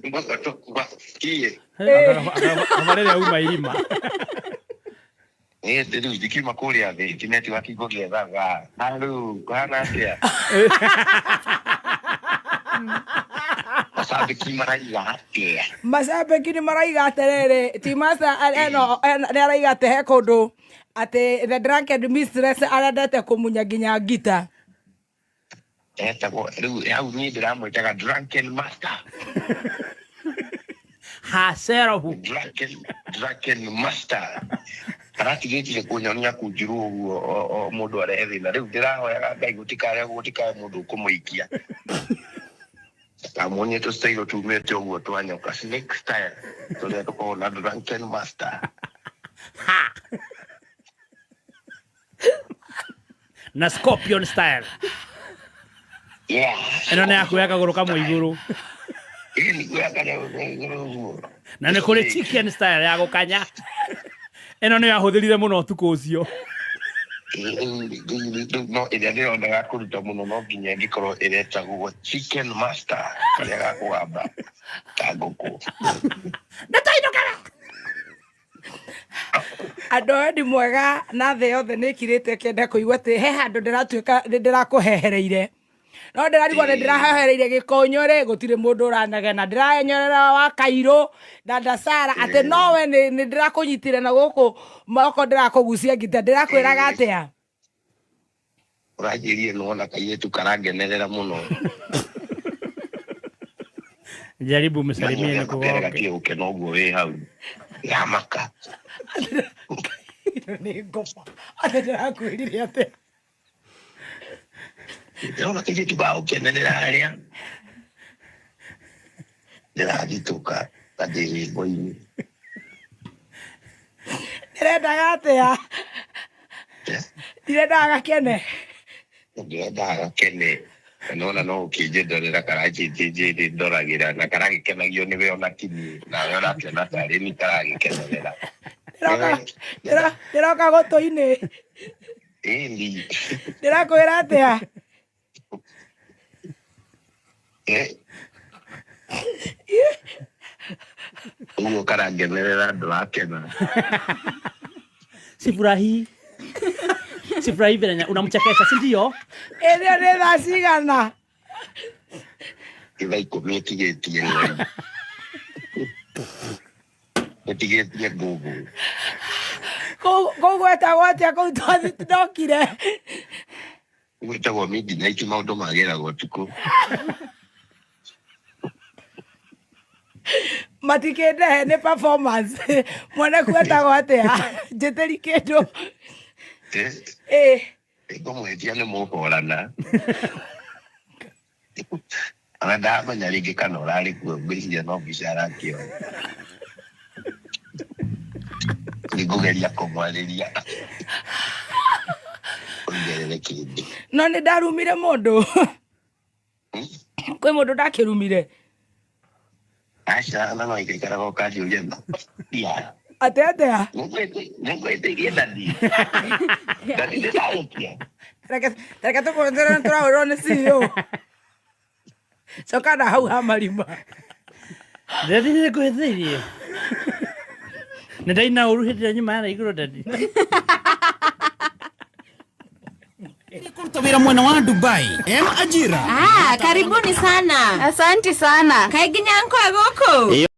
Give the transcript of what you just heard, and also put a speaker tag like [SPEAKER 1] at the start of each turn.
[SPEAKER 1] Mbona tokuwa kie.
[SPEAKER 2] Amarele uma irima.
[SPEAKER 1] Ndio dikima kule ya kineti wakigoge baba. Halo, bwana atia.
[SPEAKER 3] Mashabiki ni maraiga aterere timasa eno neraiga tehe kundu ati the drunken mistress arendete kumunya nginya ngita
[SPEAKER 1] etagwo riu au ni ndiramwitaga drunken master
[SPEAKER 2] Ha serohu
[SPEAKER 1] drunken master aratigitire kunyonia kunjiru uguo mundu arethina riu ndirahoyaga Ngai gutikare mundu kumuikia Amonye to style to me to go to anyoka snake style. So they call na drunken master.
[SPEAKER 2] Ha. Na scorpion style.
[SPEAKER 1] Yeah.
[SPEAKER 2] Eno ne akuweka guruka mu iguru.
[SPEAKER 1] Ili kuweka iguru.
[SPEAKER 2] Na ne kuri chicken style ya gukanya. Eno ne yahuthirire muno tuko ucio.
[SPEAKER 1] No, ila leo ndaga kuruta muno no nginya ngikoro iretagwo chicken master kale gakwamba tagoko
[SPEAKER 3] ndatainukara ando ndi mwega na the yothe nikirite kenda kuigwa te he handu ndiratuika ndirakuhehereire no ndirarigwo ndirahehereire gikonyore gutire mundu uranegena ndiraenyorera wa Kairo na Ndasara ate nowe ni ndirakunyitire na guku moko ndirakugucia ngita ndirakwiraga atia
[SPEAKER 1] urajirie nona kayetu karagenerera muno
[SPEAKER 2] jaribu msalimie
[SPEAKER 1] nikuoke kile ukenogo we hau ya maka
[SPEAKER 3] ni ngopa ate ndirakwirire atia
[SPEAKER 1] nona kayetu ba ukenerera aria ndiragituka kadiri boini
[SPEAKER 3] ndirenda atia ndirenda kene
[SPEAKER 1] ndirenda kene nona no ukijendorera karaji jeje ndoragira na karagi kenagio ni we ona kini na we ona kena tari ni karagi kenerera
[SPEAKER 3] ndiroka gotoine
[SPEAKER 1] ndi
[SPEAKER 3] ndirakwira atia
[SPEAKER 1] ugo karagenerera ndrakena
[SPEAKER 2] sifurahi vile unamchekesha si ndio
[SPEAKER 3] ndio ndasigana
[SPEAKER 1] ila ikometie etigetie gugu
[SPEAKER 3] kogweta gwatia kutwathi ndokire
[SPEAKER 1] gwitagwo midnight maundu mageragwo tuku
[SPEAKER 3] matikende ne performance mwana kwetagwo atia njiteri kindu
[SPEAKER 1] ngomwetia ni muhorana anada manyarige kana urari kuo ngwiciria no bicara kio nigugeria kumwariria ongerere kindi
[SPEAKER 3] no ni ndarumire mundu kwi mundu ndakirumire
[SPEAKER 1] acha na no ikikara go kaji ujenda ya
[SPEAKER 3] atea
[SPEAKER 1] ningwete dadi dadi de sautia
[SPEAKER 3] Tereka tu kuonzera ntura urone siyo sokana hau hamarima
[SPEAKER 2] dadi ni kuetherie ndaina uruhitira nyuma na iguru dadi
[SPEAKER 4] Kuruta wira mwena wa Dubai ajira
[SPEAKER 5] karibuni sana
[SPEAKER 6] asante sana
[SPEAKER 5] kaiginya nko agoko